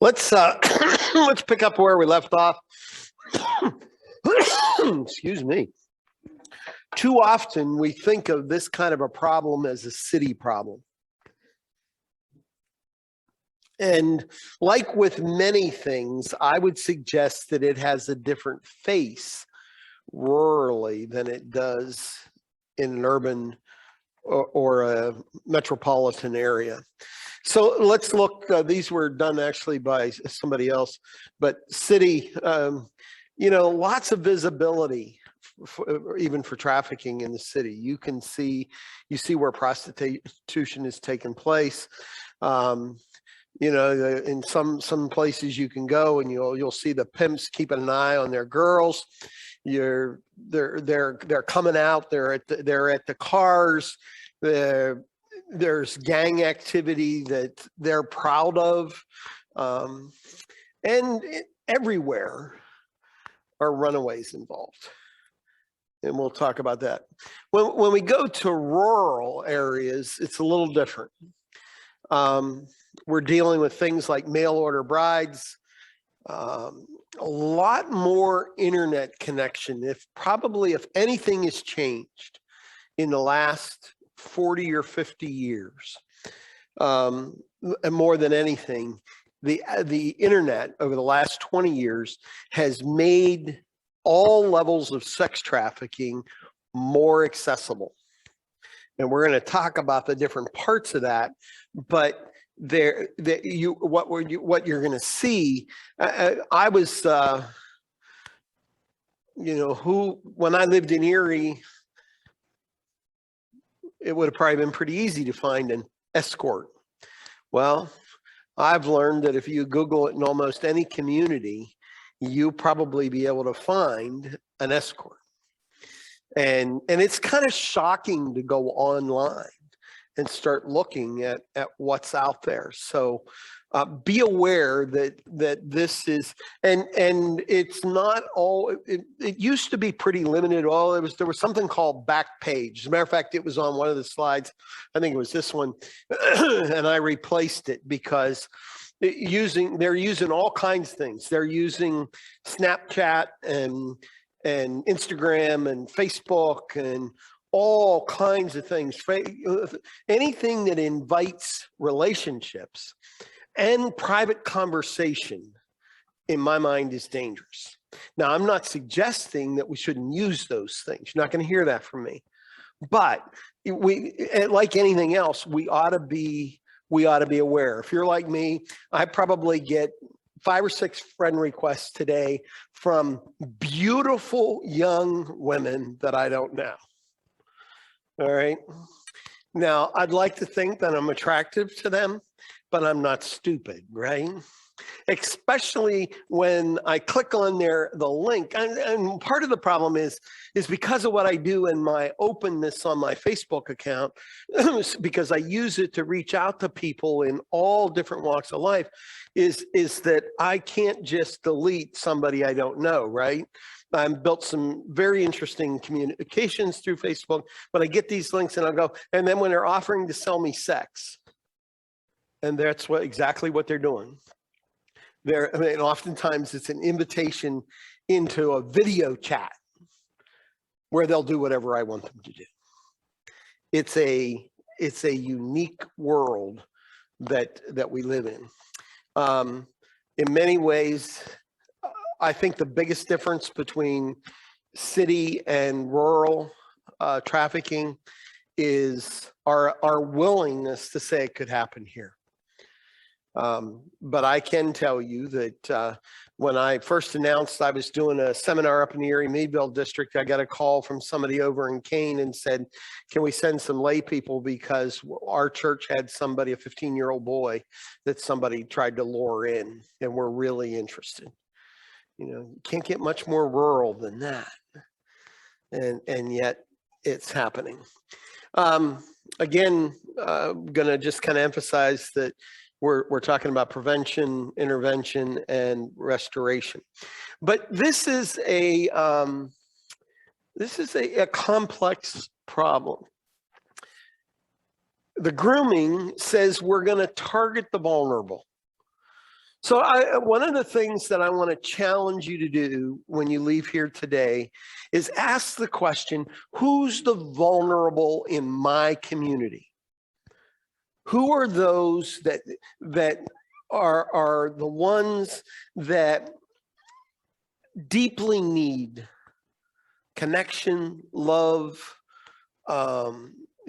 Let's let's pick up where we left off. Excuse me. Too often we think of this kind of a problem as a city problem. And like with many things, I would suggest that it has a different face rurally than it does in an urban or a metropolitan area. So let's look, these were done actually by somebody else, but city, lots of visibility, even for trafficking in the city. You see where prostitution is taking place. In some places you can go and you'll see the pimps keeping an eye on their girls. They're coming out. They're at the cars. There's gang activity that they're proud of, and everywhere are runaways involved. And we'll talk about that. When we go to rural areas, it's a little different. We're dealing with things like mail order brides, a lot more internet connection. If anything has changed in the last 40 or 50 years, and more than anything, the internet over the last 20 years has made all levels of sex trafficking more accessible. And we're going to talk about the different parts of that, but what you're going to see, I was, when I lived in Erie, it would have probably been pretty easy to find an escort. Well, I've learned that if you Google it in almost any community, you'll probably be able to find an escort. And it's kind of shocking to go online and start looking at what's out there. So be aware that this is, and it's not all, it used to be pretty limited. There was something called Backpage. As a matter of fact, it was on one of the slides. I think it was this one, and I replaced it because they're using all kinds of things. They're using Snapchat and Instagram and Facebook and all kinds of things. Anything that invites relationships and private conversation, in my mind, is dangerous. Now, I'm not suggesting that we shouldn't use those things. You're not going to hear that from me. But like anything else, we ought to be aware. If you're like me, I probably get 5 or 6 friend requests today from beautiful young women that I don't know. All right. Now, I'd like to think that I'm attractive to them, but I'm not stupid, right? Especially when I click on the link. And part of the problem is because of what I do in my openness on my Facebook account, because I use it to reach out to people in all different walks of life, is that I can't just delete somebody I don't know, right? I've built some very interesting communications through Facebook, but I get these links and I'll go, and then when they're offering to sell me sex, and that's exactly what they're doing. Oftentimes it's an invitation into a video chat where they'll do whatever I want them to do. It's a unique world that we live in. In many ways, I think the biggest difference between city and rural trafficking is our willingness to say it could happen here. But I can tell you that when I first announced I was doing a seminar up in the Erie Meadville district, I got a call from somebody over in Kane and said, can we send some lay people because our church had somebody, a 15-year-old boy, that somebody tried to lure in, and we're really interested. You can't get much more rural than that. And yet it's happening. Again, I'm going to just kind of emphasize that we're talking about prevention, intervention, and restoration. But this is a complex problem. The grooming says we're going to target the vulnerable. So one of the things that I want to challenge you to do when you leave here today is ask the question, who's the vulnerable in my community? Who are those that are the ones that deeply need connection, love,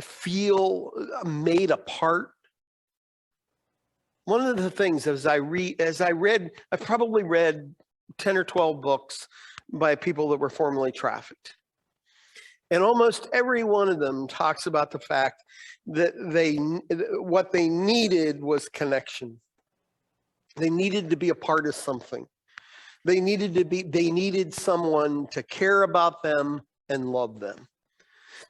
feel made a part? One of the things I've probably read 10 or 12 books by people that were formerly trafficked. And almost every one of them talks about the fact that what they needed was connection. They needed to be a part of something. They needed someone to care about them and love them.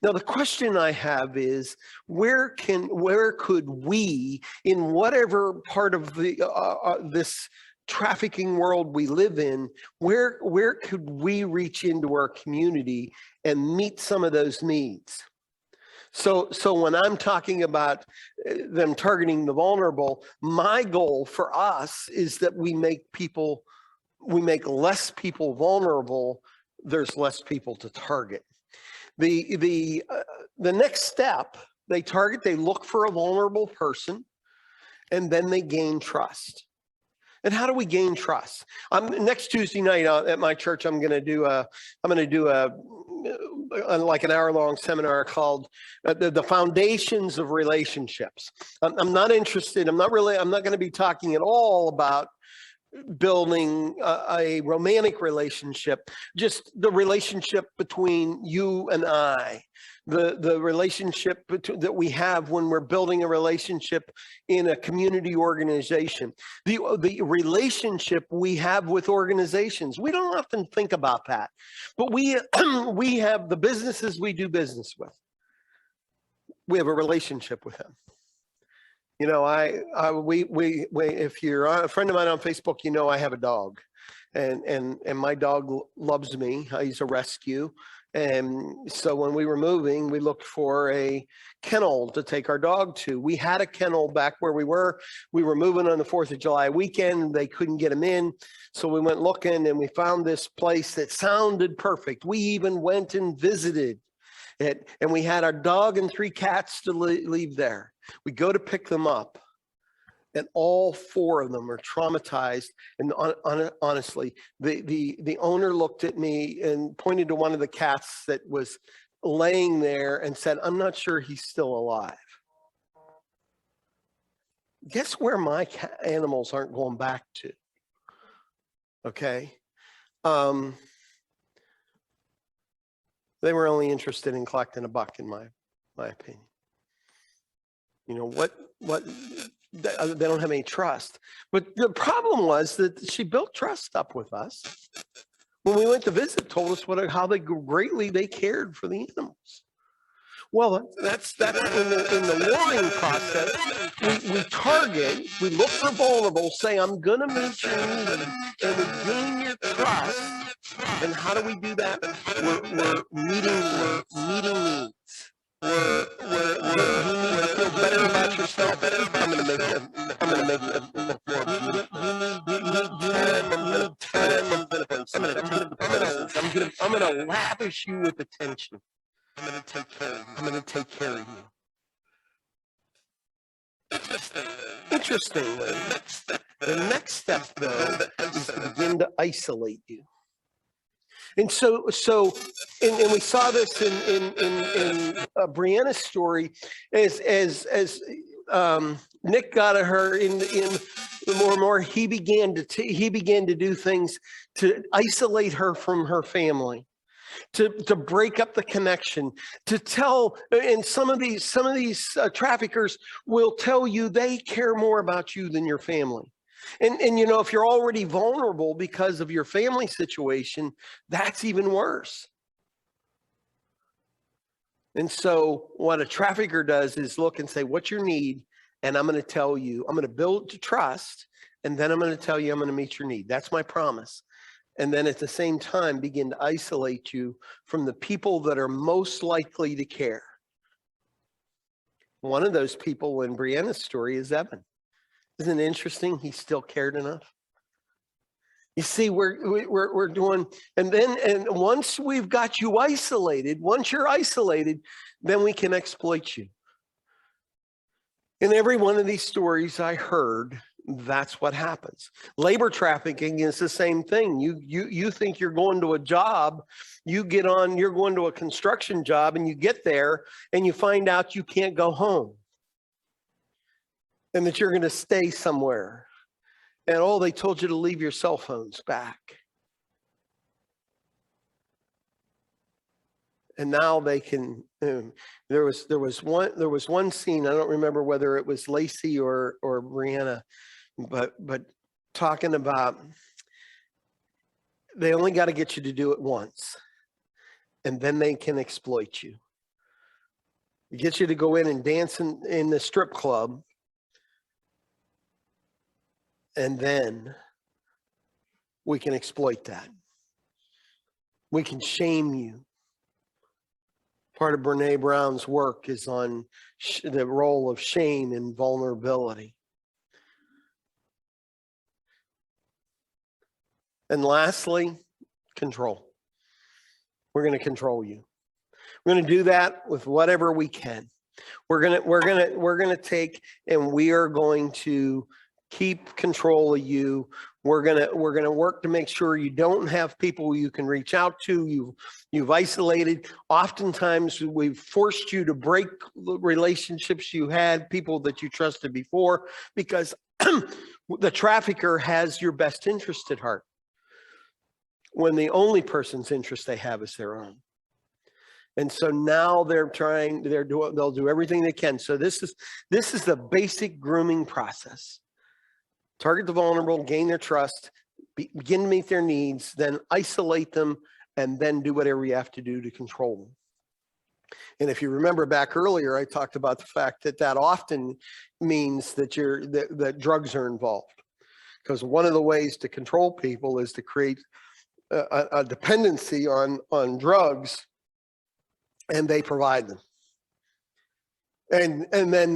Now, the question I have is, where could we, in whatever part of this trafficking world we live in, where could we reach into our community and meet some of those needs? So when I'm talking about them targeting the vulnerable, my goal for us is that we make less people vulnerable. There's less people to target. The next step, they look for a vulnerable person, and then they gain trust. And how do we gain trust? Next Tuesday night at my church, I'm going to do like an hour-long seminar called the Foundations of Relationships. I'm not interested. I'm not going to be talking at all about building a romantic relationship, just the relationship between you and I, the relationship that we have when we're building a relationship in a community organization, the relationship we have with organizations. We don't often think about that, but we have the businesses we do business with. We have a relationship with them. You know, if you're a friend of mine on Facebook, you know I have a dog, and my dog loves me. He's a rescue, and so when we were moving, we looked for a kennel to take our dog to. We had a kennel back where we were. We were moving on the 4th of July weekend. They couldn't get him in, so we went looking, and we found this place that sounded perfect. We even went and visited it, and we had our dog and 3 cats to leave there. We go to pick them up, and all 4 of them are traumatized. And honestly, the owner looked at me and pointed to one of the cats that was laying there and said, "I'm not sure he's still alive." Guess where my animals aren't going back to? Okay. They were only interested in collecting a buck, in my opinion. You know, they don't have any trust. But the problem was that she built trust up with us. When we went to visit, told us how greatly they cared for the animals. Well, that's in the warning process. We target, we look for vulnerable, say, I'm going to meet your need, and we gain your trust. And how do we do that? We're meeting needs. You need to feel better about yourself. I'm going to make it I'm going to lavish you with attention. I'm going to take care of you. Interestingly, the next step, though, is to begin to isolate you. And so, and we saw this in Brianna's story, as Nick got at her in more and more, he began to do things to isolate her from her family, to break up the connection, to tell. And some of these traffickers will tell you they care more about you than your family. And you know, if you're already vulnerable because of your family situation, that's even worse. And so what a trafficker does is look and say, what's your need? And I'm going to tell you, I'm going to build to trust, and then I'm going to tell you I'm going to meet your need. That's my promise. And then at the same time, begin to isolate you from the people that are most likely to care. One of those people in Brianna's story is Evan. Isn't it interesting? He still cared enough. You see, we're doing, and once we've got you isolated, once you're isolated, then we can exploit you. In every one of these stories I heard, that's what happens. Labor trafficking is the same thing. You think you're going to a job, you're going to a construction job, and you get there and you find out you can't go home and that you're going to stay somewhere. And they told you to leave your cell phones back. And now they can. There was one scene. I don't remember whether it was Lacey or Brianna, but talking about they only got to get you to do it once, and then they can exploit you. Get you to go in and dance in the strip club. And then we can exploit that. We can shame you. Part of Brene Brown's work is on the role of shame and vulnerability. And lastly, control. We're going to control you. We're going to do that with whatever we can. We're going to take, and we are going to keep control of you. We're gonna work to make sure you don't have people you can reach out to. You've isolated. Oftentimes we've forced you to break relationships you had, people that you trusted before, because the trafficker has your best interest at heart, when the only person's interest they have is their own. And so now they'll do everything they can. So this is the basic grooming process. Target the vulnerable, gain their trust, begin to meet their needs, then isolate them, and then do whatever you have to do to control them. And if you remember back earlier, I talked about the fact that often means that that drugs are involved. Because one of the ways to control people is to create a dependency on drugs, and they provide them. And then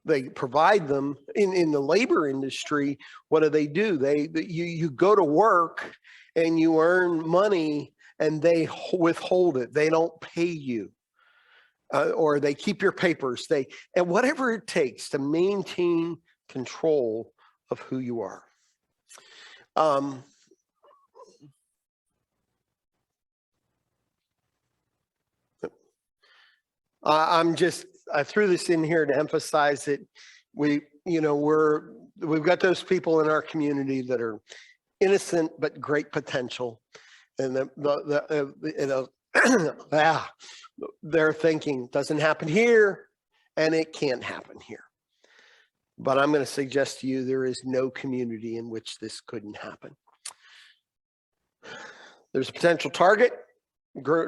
they provide them in the labor industry. What do? You go to work and you earn money, and they withhold it. They don't pay you, or they keep your papers. And whatever it takes to maintain control of who you are. I threw this in here to emphasize that we've got those people in our community that are innocent but great potential, and they're thinking doesn't happen here, and it can't happen here. But I'm going to suggest to you there is no community in which this couldn't happen. There's a potential target.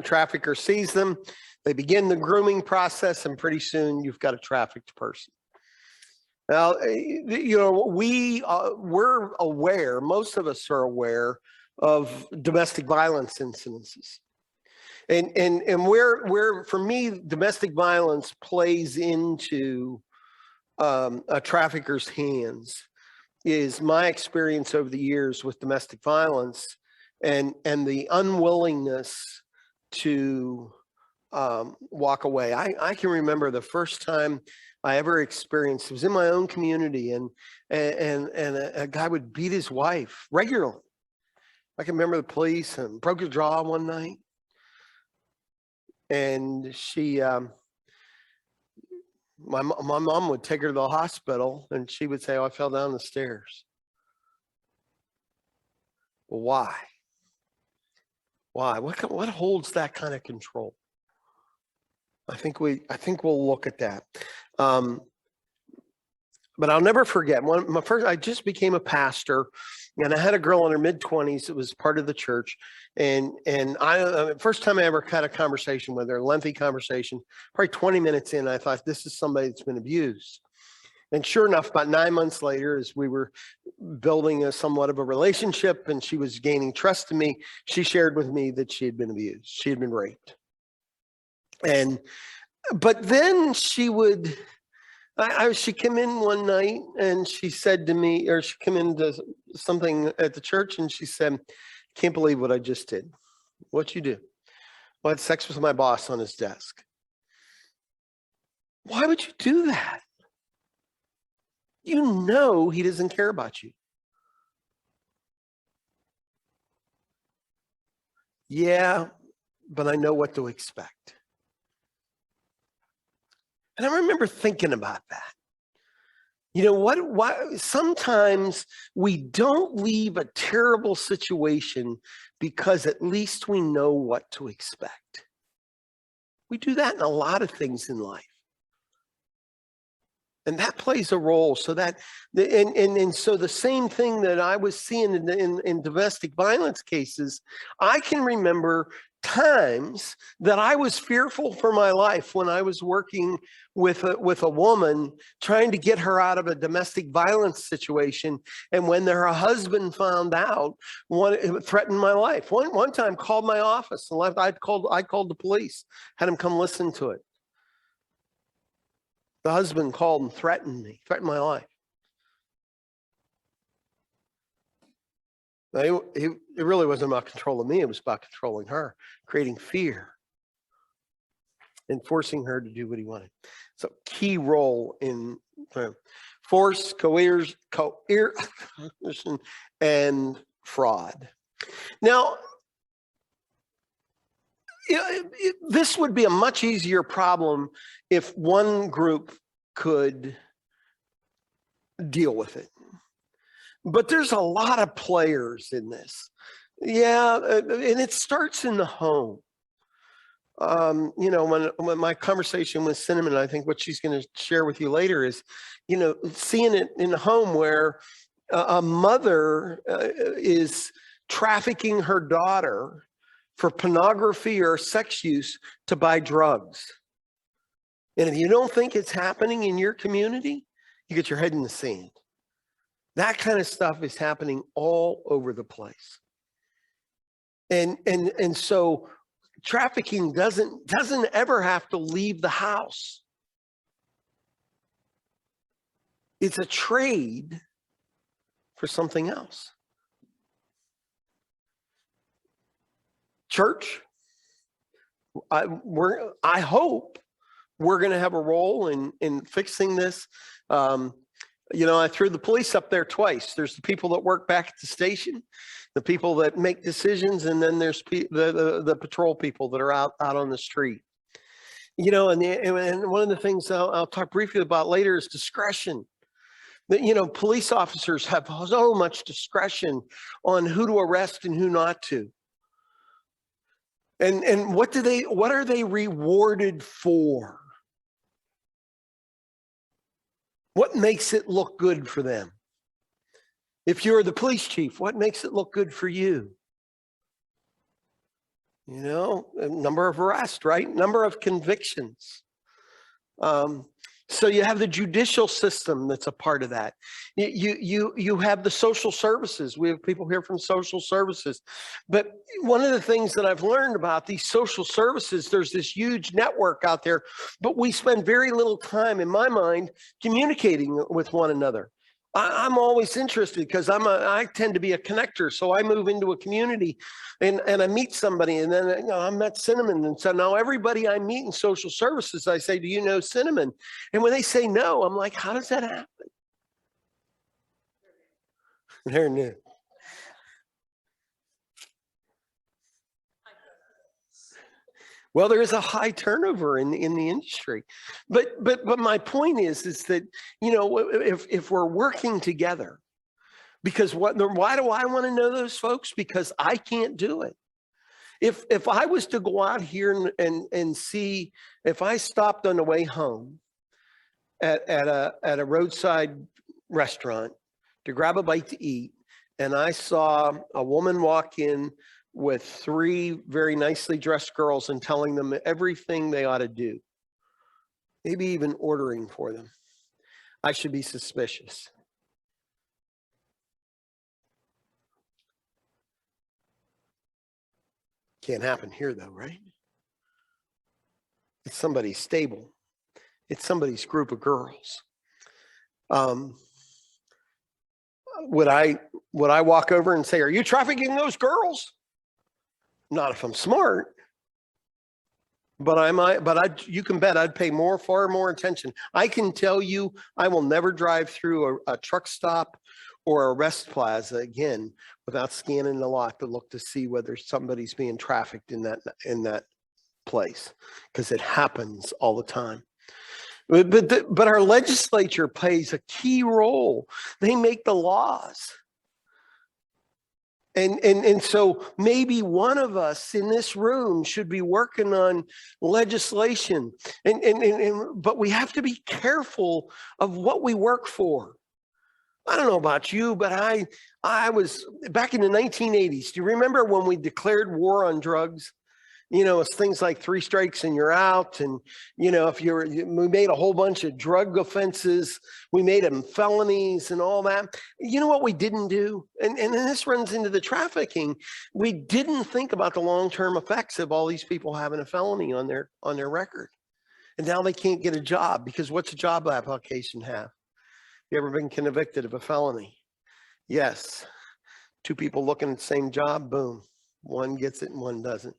Trafficker sees them. They begin the grooming process, and pretty soon you've got a trafficked person. Now, we're aware, most of us are aware of domestic violence incidences. And where for me, domestic violence plays into a trafficker's hands is my experience over the years with domestic violence and the unwillingness to walk away. I can remember the first time I ever experienced, it was in my own community, and a guy would beat his wife regularly. I can remember the police and broke his jaw one night, and she, my mom would take her to the hospital, and she would say, "Oh, I fell down the stairs." Well, why? Why? What holds that kind of control? I think we'll look at that. But I'll never forget I just became a pastor, and I had a girl in her mid-20s that was part of the church, and first time I ever had a conversation with her, a lengthy conversation, probably 20 minutes in, I thought, this is somebody that's been abused. And sure enough, about 9 months later, as we were building somewhat of a relationship and she was gaining trust in me, she shared with me that she had been abused. She had been raped. But then she would She came in one night and she said to me, or she came into something at the church and she said, "Can't believe what I just did." "What'd you do?" "Well, I had sex with my boss on his desk." "Why would you do that? You know he doesn't care about you." "Yeah, but I know what to expect." And I remember thinking about that. You know what? Why sometimes we don't leave a terrible situation because at least we know what to expect. We do that in a lot of things in life. And that plays a role. So that and so the same thing that I was seeing in domestic violence cases, I can remember times that I was fearful for my life when I was working with a woman trying to get her out of a domestic violence situation, and when her husband found out, it threatened my life. One time called my office and left. I called the police, had him come listen to it. The husband called and threatened me, threatened my life. It really wasn't about controlling me. It was about controlling her, creating fear, and forcing her to do what he wanted. So key role in force, coercion, and fraud. Now, this would be a much easier problem if one group could deal with it. But there's a lot of players in this. Yeah, and it starts in the home. When my conversation with Cinnamon, I think what she's going to share with you later is, seeing it in the home where a mother is trafficking her daughter for pornography or sex use to buy drugs. And if you don't think it's happening in your community, you get your head in the sand. That kind of stuff is happening all over the place. And so trafficking doesn't ever have to leave the house. It's a trade for something else. Church, I hope we're going to have a role in fixing this. I threw the police up there twice. There's the people that work back at the station, the people that make decisions, and then there's the patrol people that are out on the street. And one of the things I'll talk briefly about later is discretion. That police officers have so much discretion on who to arrest and who not to. And what are they rewarded for? What makes it look good for them? If you're the police chief, what makes it look good for you? Number of arrests, right? Number of convictions. So you have the judicial system that's a part of that. You have the social services. We have people here from social services. But one of the things that I've learned about these social services, there's this huge network out there, but we spend very little time, in my mind, communicating with one another. I'm always interested because I tend to be a connector. So I move into a community and I meet somebody, and then I met Cinnamon. And so now everybody I meet in social services, I say, "Do you know Cinnamon?" And when they say no, I'm like, "How does that happen?" They're new. Well, there is a high turnover in the industry, but my point is that if we're working together, because why do I want to know those folks? Because I can't do it. If I was to go out here and see, if I stopped on the way home at a roadside restaurant to grab a bite to eat, and I saw a woman walk in with 3 very nicely dressed girls and telling them everything they ought to do, maybe even ordering for them, I should be suspicious. Can't happen here though, right? It's somebody stable. It's somebody's group of girls. Would I walk over and say, "Are you trafficking those girls?" Not if I'm smart. But I might. But you can bet I'd pay far more attention. I can tell you, I will never drive through a truck stop or a rest plaza again without scanning the lot to look to see whether somebody's being trafficked in that place, because it happens all the time. But our legislature plays a key role. They make the laws. And so maybe one of us in this room should be working on legislation. But we have to be careful of what we work for. I don't know about you, but I was back in the 1980s. Do you remember when we declared war on drugs? You know, it's things like 3 strikes and you're out. And, you know, we made a whole bunch of drug offenses. We made them felonies and all that. You know what we didn't do? And this runs into the trafficking. We didn't think about the long-term effects of all these people having a felony on their record. And now they can't get a job because what's a job application have? You ever been convicted of a felony? Yes. 2 people looking at the same job, boom. One gets it and one doesn't.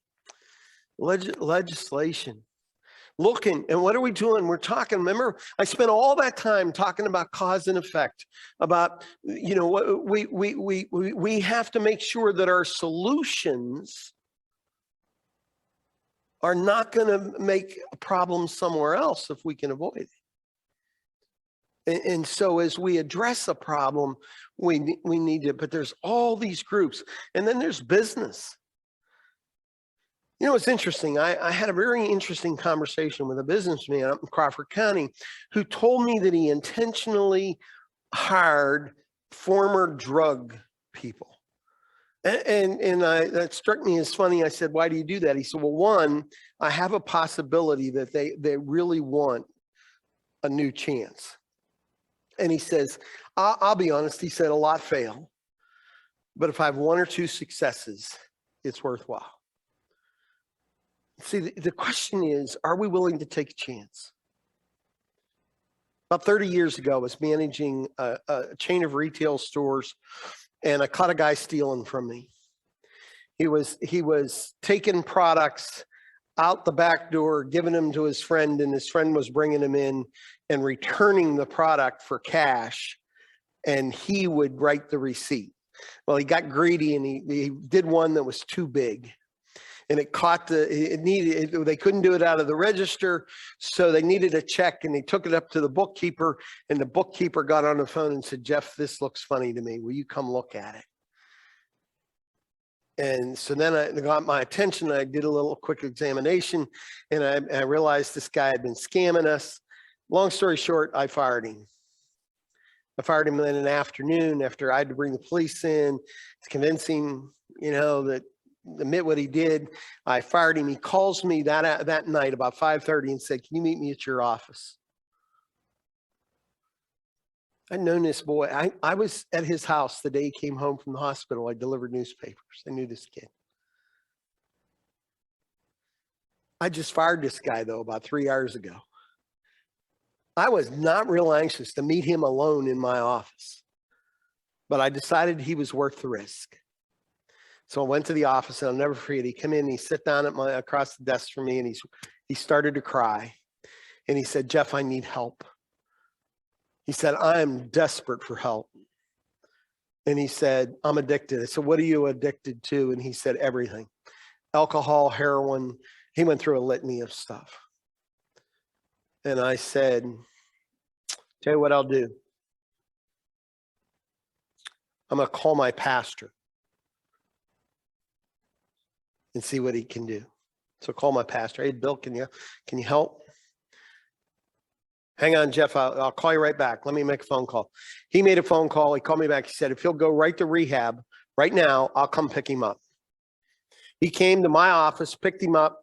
Legislation. Looking, and what are we doing? We're talking, remember, I spent all that time talking about cause and effect, about, you know, what we have to make sure that our solutions are not going to make a problem somewhere else if we can avoid it. And so as we address a problem, we need to, but there's all these groups, and then there's business. You know, it's interesting. I had a very interesting conversation with a businessman up in Crawford County who told me that he intentionally hired former drug people. And that struck me as funny. I said, "Why do you do that?" He said, "Well, one, I have a possibility that they really want a new chance." And he says, I'll be honest, he said, a lot fail. But if I have 1 or 2 successes, it's worthwhile. See, the question is, are we willing to take a chance? About 30 years ago, I was managing a chain of retail stores, and I caught a guy stealing from me. He was taking products out the back door, giving them to his friend, and his friend was bringing them in and returning the product for cash, and he would write the receipt. Well, he got greedy, and he did one that was too big. And they couldn't do it out of the register, so they needed a check, and they took it up to the bookkeeper, and the bookkeeper got on the phone and said, "Jeff, this looks funny to me. Will you come look at it?" And so then it got my attention. I did a little quick examination, and I realized this guy had been scamming us. Long story short, I fired him. I fired him in an afternoon after I had to bring the police in to convince him, you know, that admit what he did. I fired him. He calls me that night about 5:30 and said, "Can you meet me at your office?" I'd known this boy. I was at his house the day he came home from the hospital. I delivered newspapers. I knew this kid. I just fired this guy, though, about 3 hours ago. I was not real anxious to meet him alone in my office, but I decided he was worth the risk. So I went to the office, and I'll never forget. He came in, and he sat down across the desk from me, and he started to cry. And he said, "Jeff, I need help." He said, "I am desperate for help." And he said, "I'm addicted." I said, "What are you addicted to?" And he said, "Everything. Alcohol, heroin." He went through a litany of stuff. And I said, "Tell you what I'll do. I'm going to call my pastor and see what he can do." So call my pastor. "Hey, Bill, can you help?" "Hang on, Jeff, I'll call you right back. Let me make a phone call." He made a phone call. He called me back. He said, "If he'll go right to rehab right now, I'll come pick him up." He came to my office, picked him up,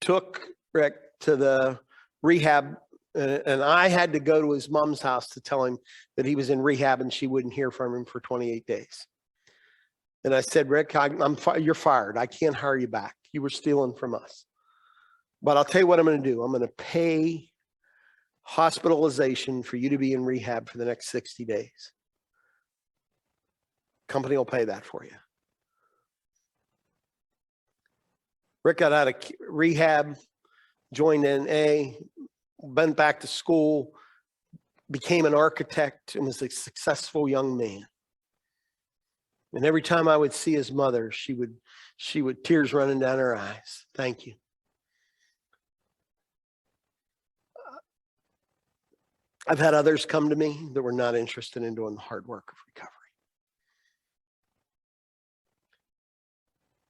took Rick to the rehab, and I had to go to his mom's house to tell him that he was in rehab and she wouldn't hear from him for 28 days. And I said, "Rick, you're fired. I can't hire you back. You were stealing from us. But I'll tell you what I'm going to do. I'm going to pay hospitalization for you to be in rehab for the next 60 days. Company will pay that for you. Rick got out of rehab, joined NA, went back to school, became an architect, and was a successful young man. And every time I would see his mother, she would tears running down her eyes. Thank you. I've had others come to me that were not interested in doing the hard work of recovery.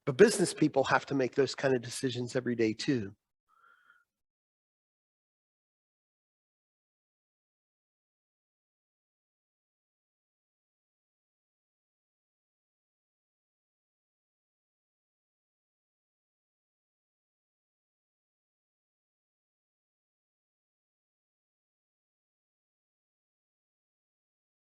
But business people have to make those kind of decisions every day too.